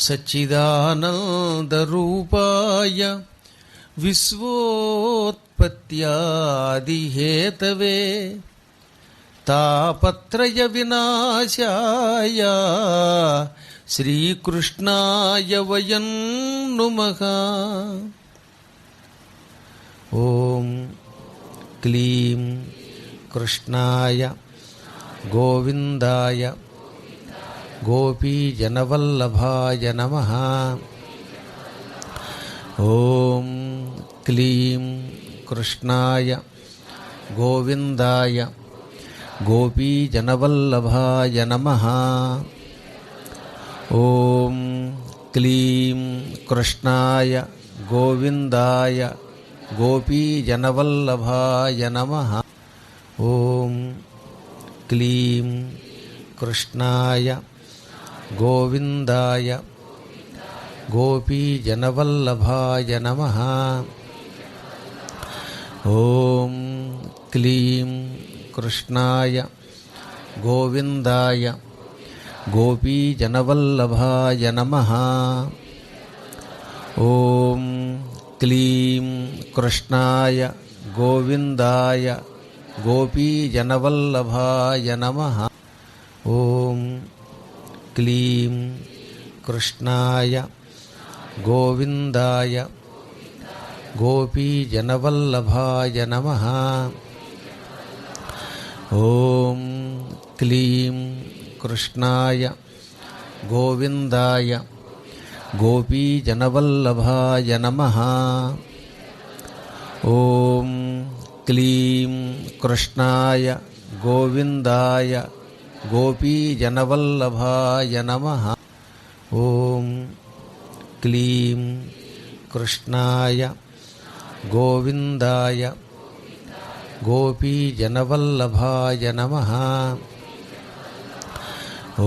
సచ్చిదానందరూపాయ విశ్వోత్పత్యాదిహేతవే తాపత్రయ వినాశాయ శ్రీకృష్ణాయ వయం నుమః. ఓం క్లీం కృష్ణాయ గోవిందాయ గోపీజనవల్లభాయ నమః. ఓం క్లీం కృష్ణాయ గోవిందాయ గోపీజనవల్లభాయ నమః. ఓం క్లీం కృష్ణాయ గోవిందాయ గోపీజనవల్లభాయ నమః. ఓం క్లీం కృష్ణాయ గోవిందాయ గోపీజనవల్లభాయ నమః. ఓం క్లీం కృష్ణాయ గోవిందాయ గోపీజనవల్లభాయ నమః. ఓం క్లీం కృష్ణాయ గోవిందాయ గోపీజనవల్లభాయ నమః. ఓం క్లీం కృష్ణాయ గోవిందాయ గోపీజనవల్లభాయ నమః. ఓం క్లీం కృష్ణాయ గోవిందాయ గోపీజనవల్లభాయ నమః. ఓం క్లీం కృష్ణాయ గోవిందాయ గోపీజనవల్లభాయ నమః. ఓం క్లీం కృష్ణాయ గోవిందాయ గోపీజనవల్లభాయ నమః.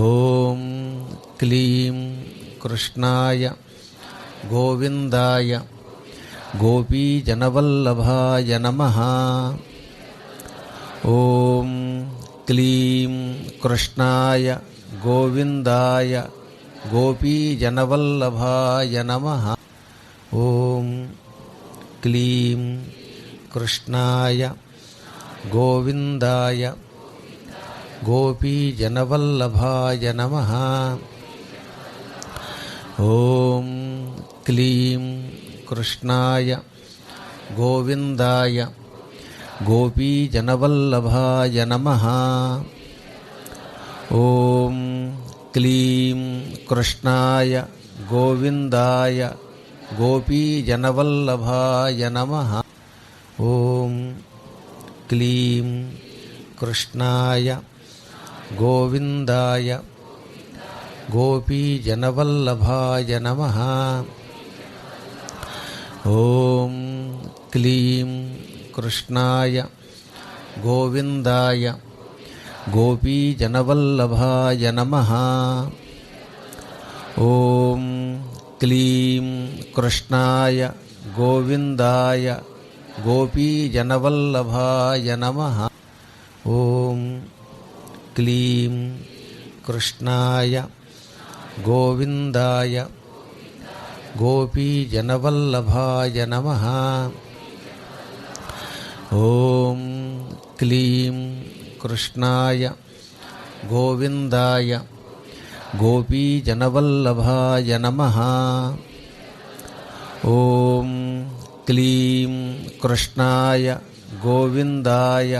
ఓం క్లీం కృష్ణాయ గోవిందాయ గోపీజనవల్లభాయ నమః. ఓం క్లీం కృష్ణాయ గోవిందాయ గోపీజనవల్లభాయ నమః. ఓం క్లీం కృష్ణాయ గోవిందాయ గోపీజనవల్లభాయ నమః. ఓం క్లీం కృష్ణాయ గోవిందాయ గోపీజనవల్లభాయ నమః. ఓం క్లీం కృష్ణాయ గోవిందాయ గోపీజనవల్లభాయ నమః. ఓం క్లీం కృష్ణాయ గోవిందాయ గోపీజనవల్లభాయ నమః. ఓం క్లీం కృష్ణాయ గోవిందాయ గోపీజనవల్లభాయ నమః. ఓం క్లీం కృష్ణాయ గోవిందాయ గోపీజనవల్లభాయ నమః. ఓం క్లీం కృష్ణాయ గోవిందాయ గోపీజనవల్లభాయ నమః. ఓం క్లీం కృష్ణాయ గోవిందాయ గోపీజనవల్లభాయ నమః. ఓం క్లీం కృష్ణాయ గోవిందాయ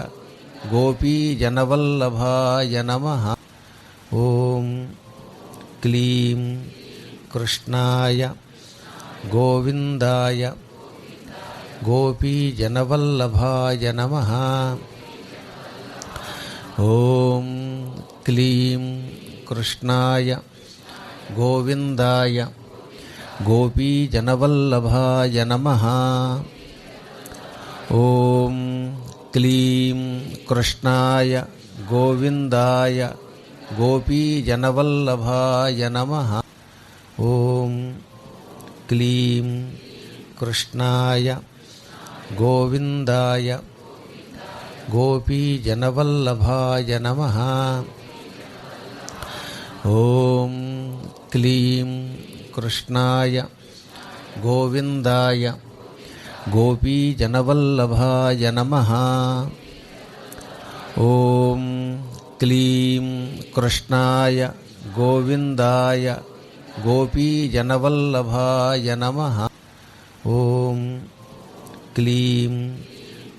గోపీజనవల్లభాయ నమః. ఓం క్లీం కృష్ణాయ గోవిందాయ గోపీజనవల్లభాయ నమః. ఓం క్లీం కృష్ణాయ గోవిందాయ గోపీజనవల్లభాయ నమః. ఓం క్లీం కృష్ణాయ గోవిందాయ గోపీజనవల్లభాయ నమః. ఓం క్లీం కృష్ణాయ గోవిందాయ గోపీజనవల్లభాయ నమః. ఓం క్లీం కృష్ణాయ గోవిందాయ గోపీజనవల్లభాయ నమః. ఓం క్లీం కృష్ణాయ గోవిందాయ గోపీజనవల్లభాయ నమః. ఓం క్లీం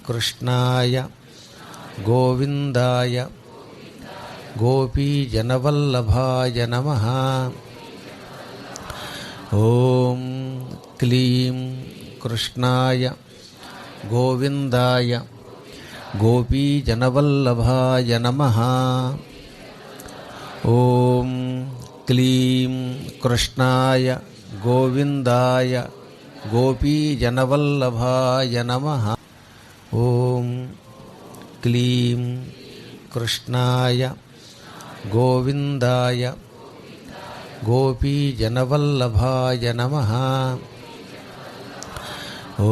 కృష్ణాయ గోవిందాయ గోపీజనవల్లభాయ నమః. ఓం క్లీం కృష్ణాయ గోవిందాయ గోపీజనవల్లభాయ నమః. ఓం క్లీం కృష్ణాయ గోవిందాయ గోపీజనవల్లభాయ నమః. ఓం క్లీం కృష్ణాయ గోవిందాయ గోపీజనవల్లభాయ నమః.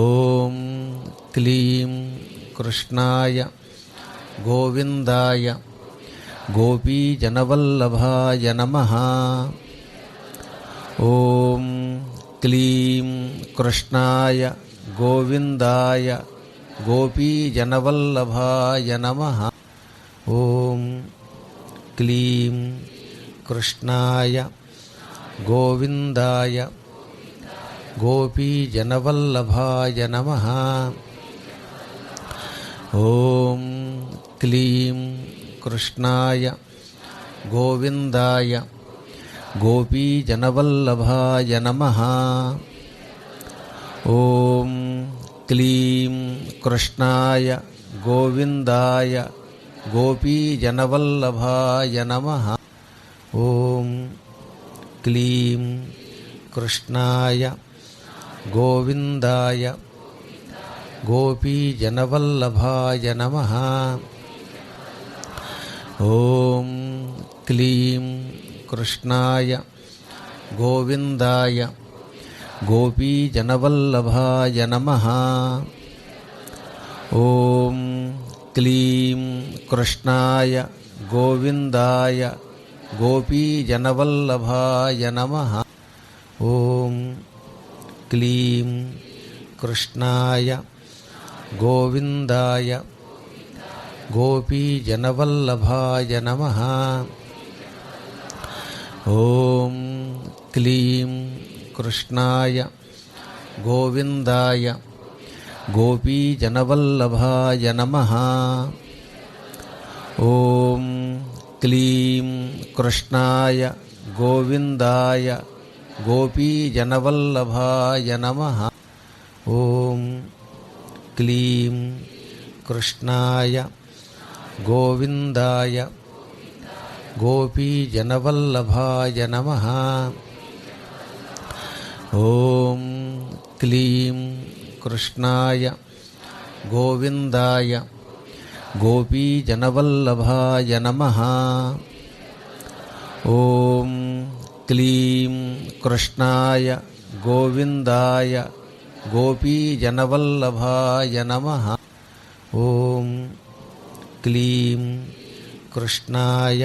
ఓం క్లీం కృష్ణాయ గోవిందాయ గోపీజనవల్లభాయ నమః. ఓం క్లీం కృష్ణాయ గోవిందాయ గోపీజనవల్లభాయ నమః. ఓం క్లీం కృష్ణాయ గోవిందాయ గోపీజనవల్లభాయ నమః. ఓం క్లీం కృష్ణాయ గోవిందాయ గోపీజనవల్లభాయ నమః. ఓం క్లీం కృష్ణాయ గోవిందాయ గోపీజనవల్లభాయ నమః. ఓం క్లీం కృష్ణాయ గోవిందాయ గోపీజనవల్లభాయ నమః. ఓం క్లీం కృష్ణాయ గోవిందాయ గోపీజనవల్లభాయ నమః. ఓం క్లీం కృష్ణాయ గోవిందాయ గోపీజనవల్లభాయ నమః. ఓం క్లీం కృష్ణాయ గోవిందాయ గోపీజనవల్లభాయ నమః. ఓం క్లీం కృష్ణాయ గోవిందాయ గోపీజనవల్లభాయ నమః. ఓం క్లీం కృష్ణాయ గోవిందాయ గోపీజనవల్లభాయ నమః. ఓం క్లీం కృష్ణాయ గోవిందాయ గోపీజనవల్లభాయ నమః. ఓం క్లీం కృష్ణాయ గోవిందాయ గోపీజనవల్లభాయ నమః. ఓం క్లీం కృష్ణాయ గోవిందాయ గోపీజనవల్లభాయ నమః. ఓం క్లీం కృష్ణాయ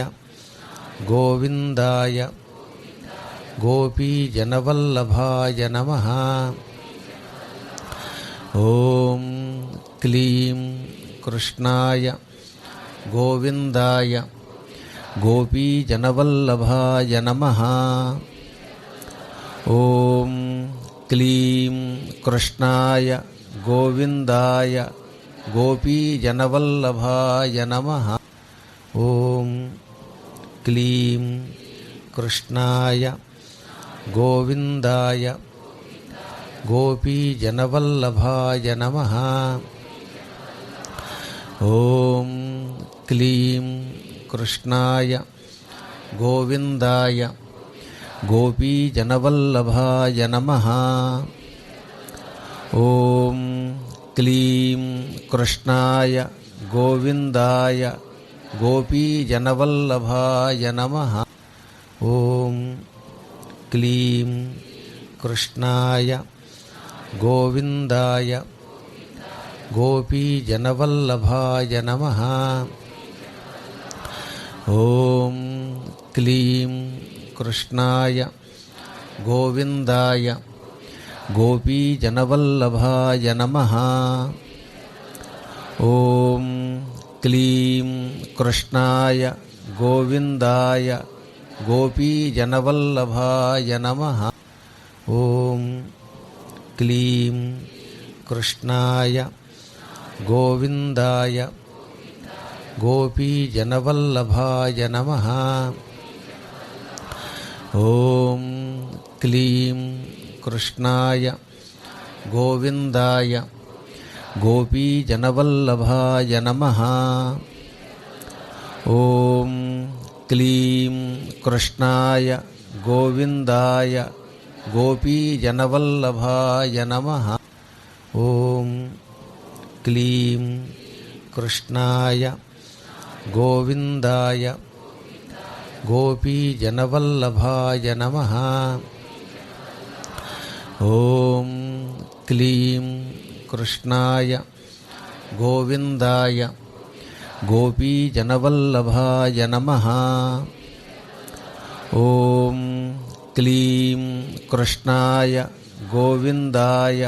గోవిందాయ గోపీజనవల్లభాయ నమః. ఓం క్లీం కృష్ణాయ గోవిందాయ గోపీజనవల్లభాయ నమః. ఓం క్లీం కృష్ణాయ గోవిందాయ గోపీజనవల్లభాయ నమః. ఓం క్లీం కృష్ణాయ గోవిందాయ గోపీజనవల్లభాయ నమః. ఓం క్లీం కృష్ణాయ గోవిందాయ గోపీజనవల్లభాయ నమః. ఓం క్లీం కృష్ణాయ గోవిందాయ గోపీజనవల్లభాయ నమః. ఓం క్లీం కృష్ణాయ గోవిందాయ గోపీజనవల్లభాయ నమః. ఓం క్లీం కృష్ణాయ గోవిందాయ గోపీజనవల్లభాయ నమః. ఓం క్లీం కృష్ణాయ గోవిందాయ గోపీజనవల్లభాయ నమః. ఓం క్లీం కృష్ణాయ గోవిందాయ గోపీజనవల్లభాయ నమః. ఓం క్లీం కృష్ణాయ గోవిందాయ గోపీజనవల్లభాయ నమః. ఓం క్లీం కృష్ణాయ గోవిందాయ గోపీజనవల్లభాయ నమః. ఓం క్లీం కృష్ణాయ గోవిందాయ గోపీజనవల్లభాయ నమః. ఓం క్లీం కృష్ణాయ గోవిందాయ గోపీజనవల్లభాయ నమః. ఓం క్లీం కృష్ణాయ గోవిందాయ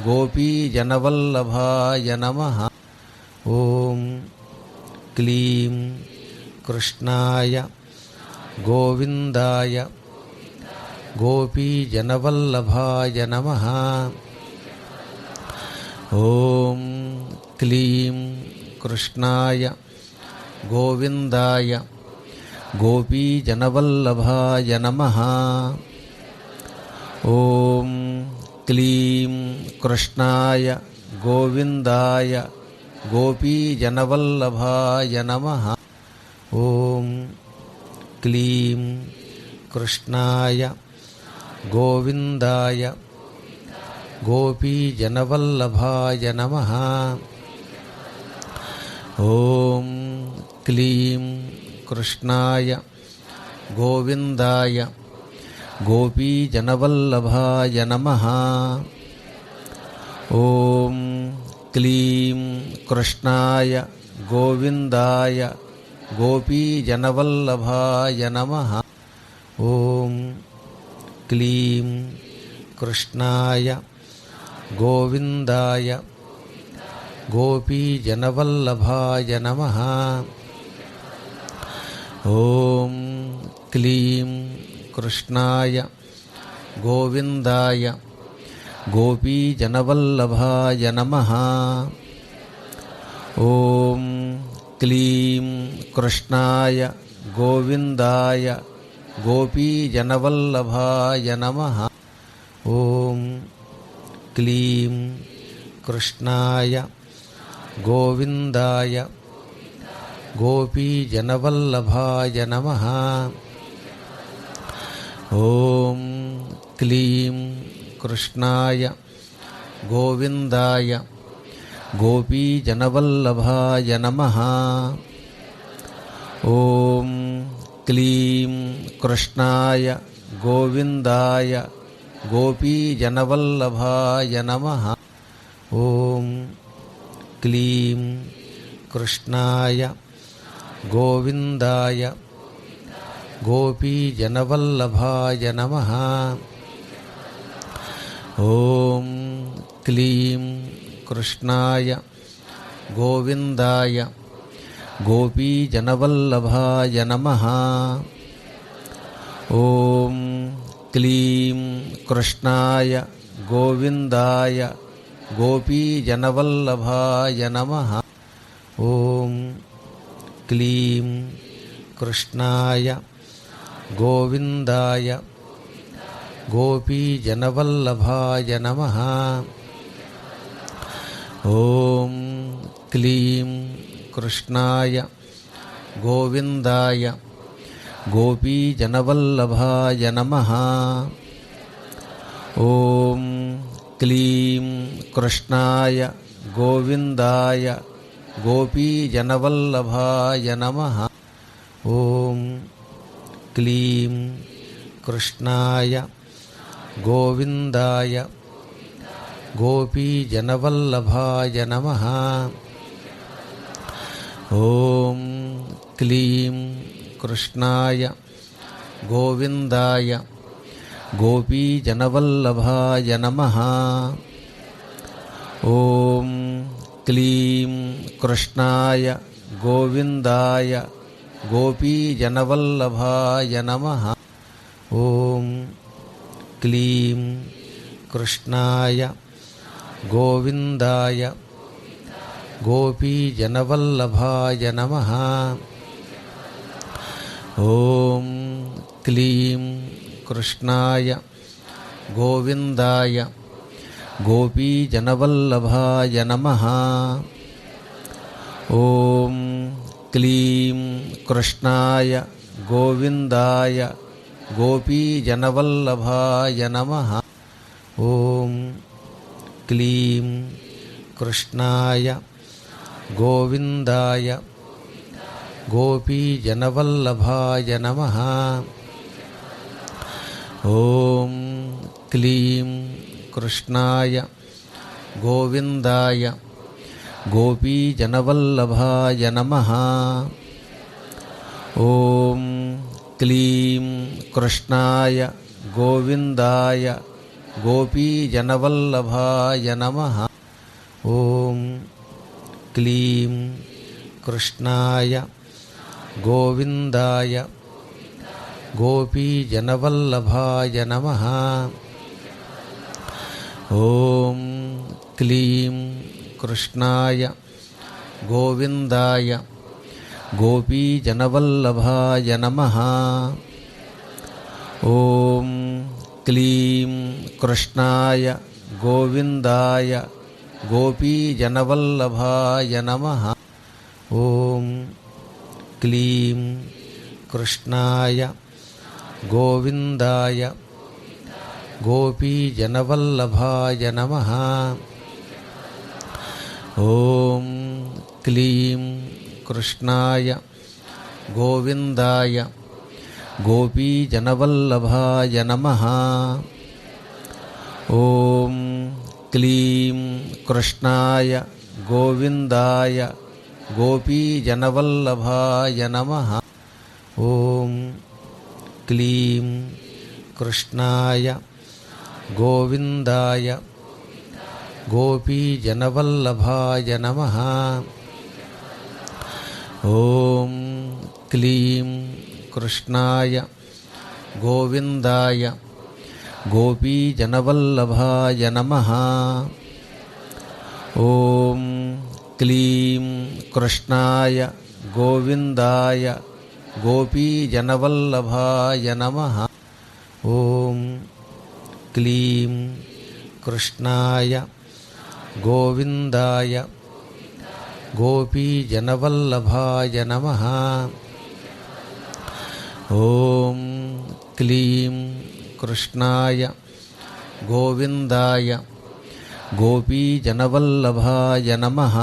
గోపీజనవల్లభాయ నమః. ఓం క్లీం కృష్ణాయ గోవిందాయ గోపీజనవల్లభాయ నమః. ఓం క్లీం కృష్ణాయ గోవిందాయ గోపీజనవల్లభాయ నమః. ఓం క్లీం కృష్ణాయ గోవిందాయ గోపీజనవల్లభాయ నమః. ఓం క్లీం కృష్ణాయ గోవిందాయ గోపీజనవల్లభాయ నమః. ఓం క్లీం కృష్ణాయ గోవిందాయ గోపీజనవల్లభాయ నమః. ఓం క్లీం కృష్ణాయ గోవిందాయ గోపీజనవల్లభాయ నమః. ఓం క్లీం కృష్ణాయ గోవిందాయ గోపీజనవల్లభాయ నమః. ఓం క్లీం కృష్ణాయ గోవిందాయ గోపీజనవల్లభాయ నమః. ఓం క్లీం కృష్ణాయ గోవిందాయ గోపీజనవల్లభాయ నమః. ఓం క్లీం కృష్ణాయ గోవిందాయ గోపీజనవల్లభాయ నమః. ఓం క్లీం కృష్ణాయ గోవిందాయ గోపీజనవల్లభాయ నమః. ఓం క్లీం కృష్ణాయ గోవిందాయ గోపీజనవల్లభాయ నమః. ఓం క్లీం కృష్ణాయ గోవిందాయ గోపీజనవల్లభాయ నమః. ఓం క్లీం కృష్ణాయ గోవిందాయ గోపీజనవల్లభాయ నమః. ఓం క్లీం కృష్ణాయ గోవిందాయ గోపీజనవల్లభాయ నమః. ఓం క్లీం కృష్ణాయ గోవిందాయ గోపీజనవల్లభాయ నమః. ఓం క్లీం కృష్ణాయ గోవిందాయ గోపీజనవల్లభాయ నమః. ఓం క్లీం కృష్ణాయ గోవిందాయ గోపీజనవల్లభాయ నమః. ఓం క్లీం కృష్ణాయ గోవిందాయ గోపీజనవల్లభాయ నమః. ఓం క్లీం కృష్ణాయ గోవిందాయ గోపీజనవల్లభాయ నమః. ఓం క్లీం కృష్ణాయ గోవిందాయ గోపీజనవల్లభాయ నమః. ఓం క్లీం కృష్ణాయ గోవిందాయ గోపీజనవల్లభాయ నమః. ఓం క్లీం కృష్ణాయ గోవిందాయ గోపీజనవల్లభాయ నమః. ఓం క్లీం కృష్ణాయ గోవిందాయ గోపీజనవల్లభాయ నమః. ఓం క్లీం కృష్ణాయ గోవిందాయ గోపీజనవల్లభాయ నమః. ఓం క్లీం కృష్ణాయ గోవిందాయ గోపీజనవల్లభాయ నమః. ఓం క్లీం కృష్ణాయ గోవిందాయ గోపీజనవల్లభాయ నమః. ఓం క్లీం కృష్ణాయ గోవిందాయ గోపీజనవల్లభాయ నమః. ఓం క్లీం కృష్ణాయ గోవిందాయ గోపీజనవల్లభాయ నమః. ఓం క్లీం కృష్ణాయ గోవిందాయ గోపీజనవల్లభాయ నమః. ఓం క్లీం కృష్ణాయ గోవిందాయ గోపీజనవల్లభాయ నమః. ఓం క్లీం కృష్ణాయ గోవిందాయ గోపీజనవల్లభాయ నమః. ఓం క్లీం కృష్ణాయ గోవిందాయ గోపీజనవల్లభాయ నమః. ఓం క్లీం కృష్ణాయ గోవిందాయ గోపీజనవల్లభాయ నమః. ఓం క్లీం కృష్ణాయ గోవిందాయ గోపీజనవల్లభాయ నమః. ఓం క్లీం కృష్ణాయ గోవిందాయ గోపీజనవల్లభాయ నమః. ఓం క్లీం కృష్ణాయ గోవిందాయ గోపీజనవల్లభాయ నమః. ఓం క్లీం కృష్ణాయ గోవిందాయ గోపీజనవల్లభాయ నమః.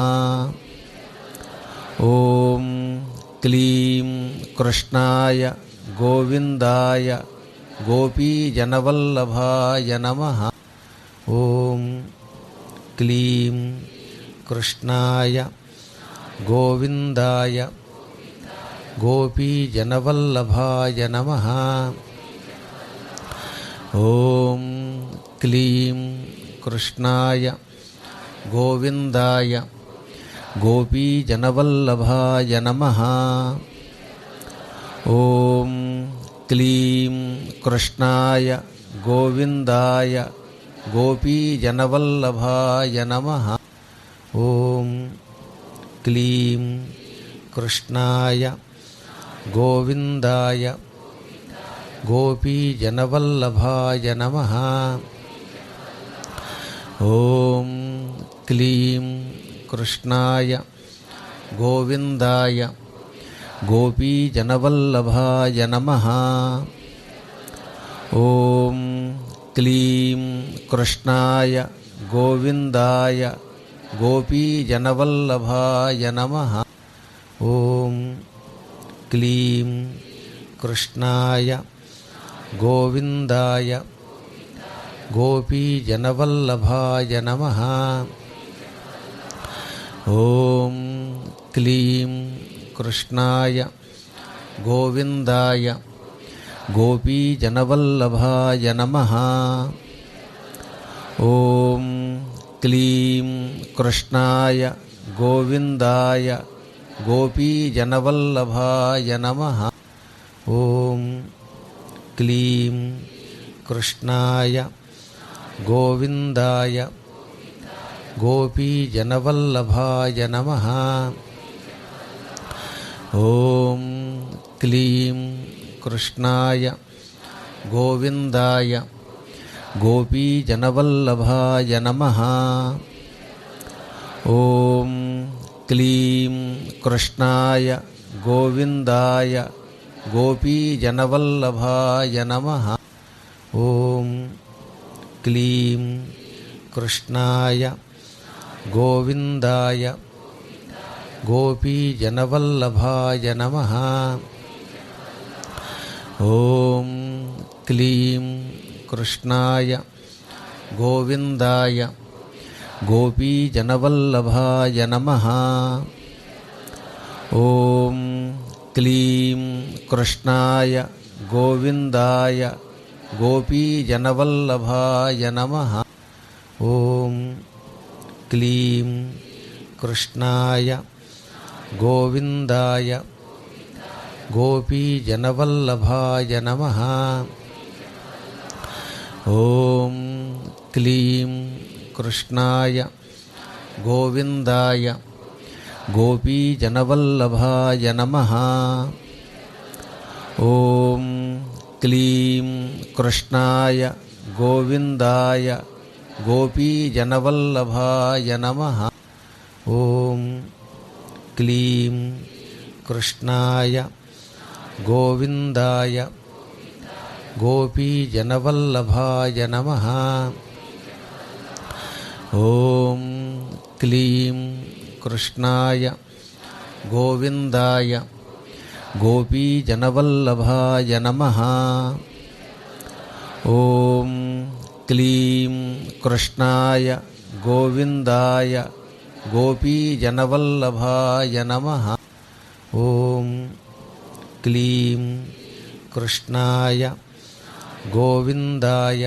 ఓం క్లీం కృష్ణాయ గోవిందాయ గోపీజనవల్లభాయ నమః. ఓం క్లీం కృష్ణాయ గోవిందాయ గోపీజనవల్లభాయ నమః. ఓం క్లీం కృష్ణాయ గోవిందాయ గోపీజనవల్లభాయ నమః. ఓం క్లీం కృష్ణాయ గోవిందాయ గోపీజనవల్లభాయ నమః. ఓం క్లీం కృష్ణాయ గోవిందాయ గోపీజనవల్లభాయ నమః. ఓం క్లీం కృష్ణాయ గోవిందాయ గోపీజనవల్లభాయ నమః. ఓం క్లీం కృష్ణాయ గోవిందాయ గోపీజనవల్లభాయ నమః. ఓం క్లీం కృష్ణాయ గోవిందాయ గోపీజనవల్లభాయ నమః. ఓం క్లీం కృష్ణాయ గోవిందాయ గోపీజనవల్లభాయ నమః. ఓం క్లీం కృష్ణాయ గోవిందాయ గోపీజనవల్లభాయ నమః. ఓం క్లీం కృష్ణాయ గోవిందాయ గోపీజనవల్లభాయ నమః. ఓం క్లీం కృష్ణాయ గోవిందాయ గోపీజనవల్లభాయ నమః. ఓం క్లీం కృష్ణాయ గోవిందాయ గోపీజనవల్లభాయ నమః. ఓం క్లీం కృష్ణాయ గోవిందాయ గోపీజనవల్లభాయ నమః. ఓం క్లీం కృష్ణాయ గోవిందాయ గోపీజనవల్లభాయ నమః. ఓం క్లీం కృష్ణాయ గోవిందాయ గోపీజనవల్లభాయ నమః. ఓం క్లీం కృష్ణాయ గోవిందాయ గోపీజనవల్లభాయ నమః. ఓం క్లీం కృష్ణాయ గోవిందాయ గోపీజనవల్లభాయ నమః. ఓం క్లీం కృష్ణాయ గోవిందాయ గోపీజనవల్లభాయ నమః. ఓం క్లీం కృష్ణాయ గోవిందాయ గోపీజనవల్లభాయ నమః. ఓం క్లీం కృష్ణాయ గోవిందాయ గోపీజనవల్లభాయ నమః. ఓం క్లీం కృష్ణాయ గోవిందాయ గోపీజనవల్లభాయ నమః. ఓం క్లీం కృష్ణాయ గోవిందాయ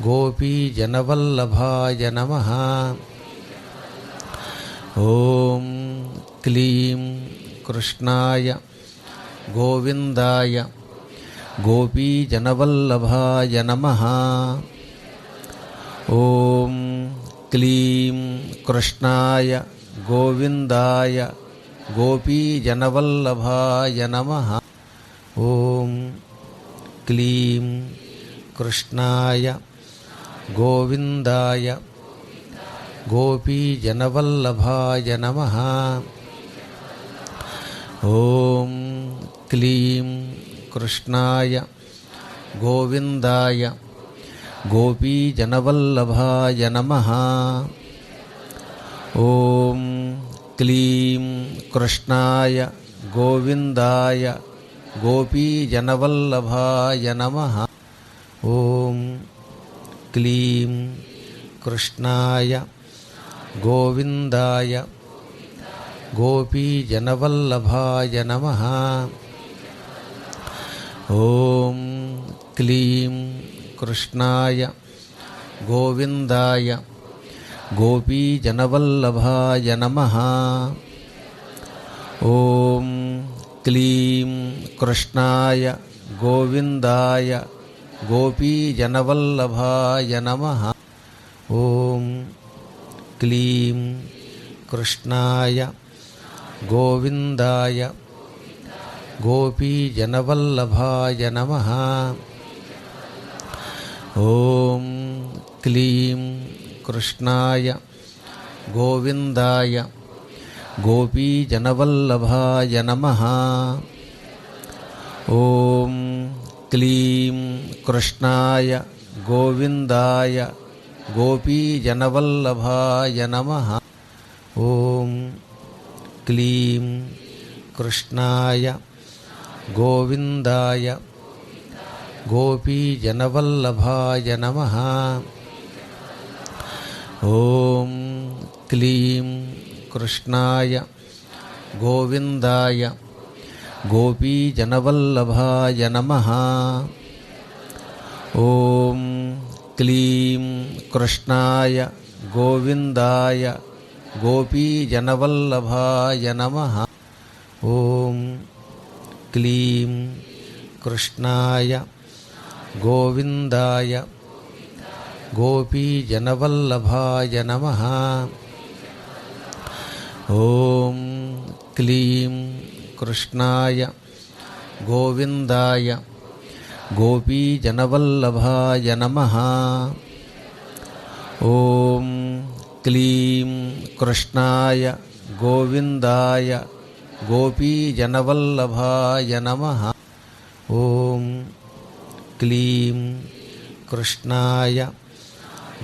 గోపీజనవల్లభాయ నమః. ఓం క్లీం కృష్ణాయ గోవిందాయ గోపీజనవల్లభాయ నమః. ఓం క్లీం కృష్ణాయ గోవిందాయ గోపీజనవల్లభాయ నమః. ఓం క్లీం కృష్ణాయ గోవిందాయ గోపీజనవల్లభాయ నమః. ఓం క్లీం కృష్ణాయ గోవిందాయ గోపీజనవల్లభాయ నమః. ఓం క్లీం కృష్ణాయ గోవిందాయ గోపీజనవల్లభాయ నమః. ఓం క్లీం కృష్ణాయ గోవిందాయ గోపీజనవల్లభాయ నమః. ఓం క్లీం కృష్ణాయ గోవిందాయ గోపీజనవల్లభాయ నమః. ఓం క్లీం కృష్ణాయ గోవిందాయ గోపీజనవల్లభాయ నమః. ఓం క్లీం కృష్ణాయ గోవిందాయ గోపీజనవల్లభాయ నమః. ఓం క్లీం కృష్ణాయ గోవిందాయ గోపీజనవల్లభాయ నమః. ఓం క్లీం కృష్ణాయ గోవిందాయ గోపీజనవల్లభాయ నమః. ఓం క్లీం కృష్ణాయ గోవిందాయ గోపీజనవల్లభాయ నమః. ఓం క్లీం కృష్ణాయ గోవిందాయ గోపీజనవల్లభాయ నమః. ఓం క్లీం కృష్ణాయ గోవిందాయ గోపీజనవల్లభాయ నమః. ఓం క్లీం కృష్ణాయ గోవిందాయ గోపీజనవల్లభాయ నమః. ఓం క్లీం కృష్ణాయ గోవిందాయ గోపీజనవల్లభాయ నమః. ఓం క్లీం కృష్ణాయ గోవిందాయ గోపీజనవల్లభాయ నమః. ఓం క్లీం కృష్ణాయ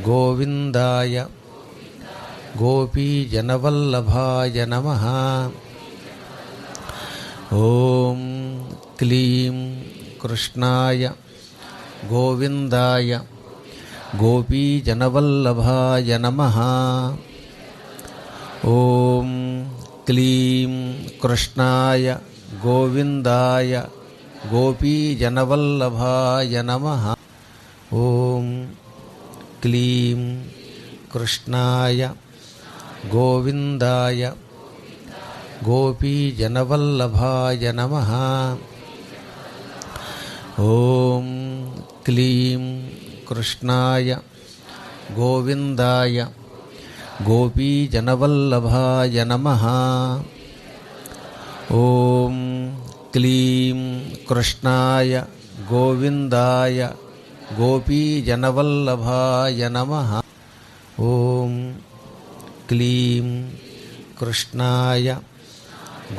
గోవిందాయ గోపీజనవల్లభాయ నమః. ఓం క్లీం కృష్ణాయ గోవిందాయ గోపీజనవల్లభాయ నమః. ఓం క్లీం కృష్ణాయ గోవిందాయ గోపీజనవల్లభాయ నమః. ఓం క్లీం కృష్ణాయ గోవిందాయ గోపీజనవల్లభాయ నమః. ఓం క్లీం కృష్ణాయ గోవిందాయ గోపీజనవల్లభాయ నమః. ఓం క్లీం కృష్ణాయ గోవిందాయ గోపీజనవల్లభాయ నమః. ఓం క్లీం కృష్ణాయ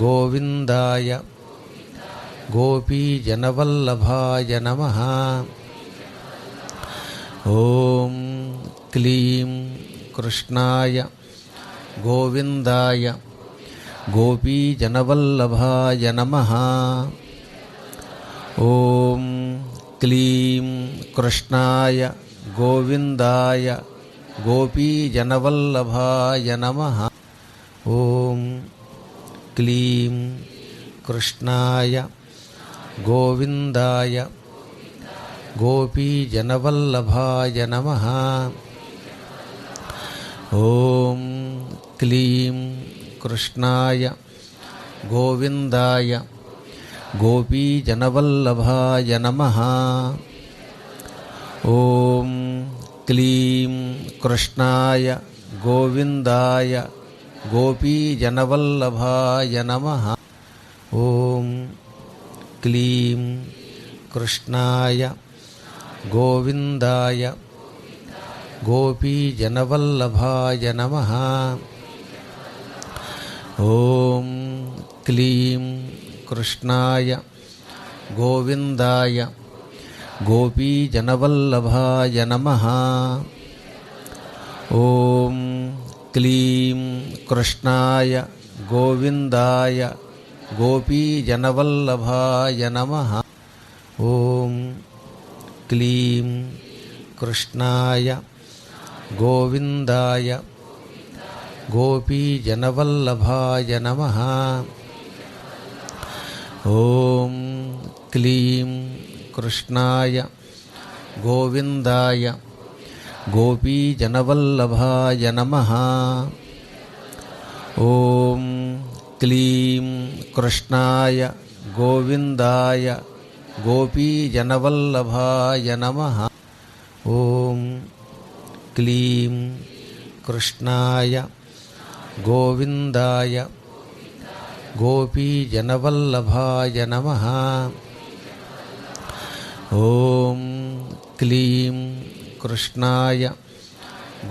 గోవిందాయ గోపీజనవల్లభాయ నమః. ఓం క్లీం కృష్ణాయ గోవిందాయ గోపీజనవల్లభాయ నమః. ఓం క్లీం కృష్ణాయ గోవిందాయ గోపీజనవల్లభాయ నమః. ఓం క్లీం కృష్ణాయ గోవిందాయ గోపీజనవల్లభాయ నమః. ఓం క్లీం కృష్ణాయ గోవిందాయ గోపీజనవల్లభాయ నమః. ఓం క్లీం కృష్ణాయ గోవిందాయ గోపీజనవల్లభాయ నమః. ఓం క్లీం కృష్ణాయ గోవిందాయ గోపీజనవల్లభాయ నమః. ఓం క్లీం కృష్ణాయ గోవిందాయ గోపీజనవల్లభాయ నమః. ఓం క్లీం కృష్ణాయ గోవిందాయ గోపీజనవల్లభాయ నమః. ఓం క్లీం కృష్ణాయ గోవిందాయ గోపీజనవల్లభాయ నమః. ఓం క్లీం కృష్ణాయ గోవిందాయ గోపీజనవల్లభాయ నమః. ఓం క్లీం కృష్ణాయ గోవిందాయ గోపీజనవల్లభాయ నమః. ఓం క్లీం కృష్ణాయ గోవిందాయ గోపీజనవల్లభాయ నమః. ఓం క్లీం కృష్ణాయ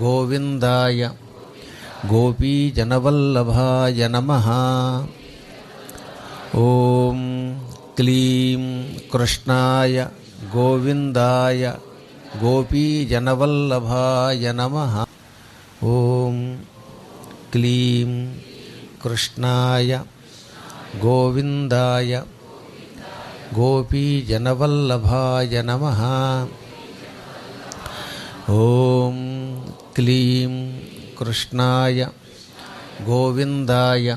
గోవిందాయ గోపీజనవల్లభాయ నమః. ఓం క్లీం కృష్ణాయ గోవిందాయ గోపీజనవల్లభాయ నమః. ఓం క్లీం కృష్ణాయ గోవిందాయ గోపీజనవల్లభాయ నమః. ఓం క్లీం కృష్ణాయ గోవిందాయ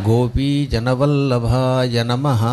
గోపీజనవల్లభాయ నమః.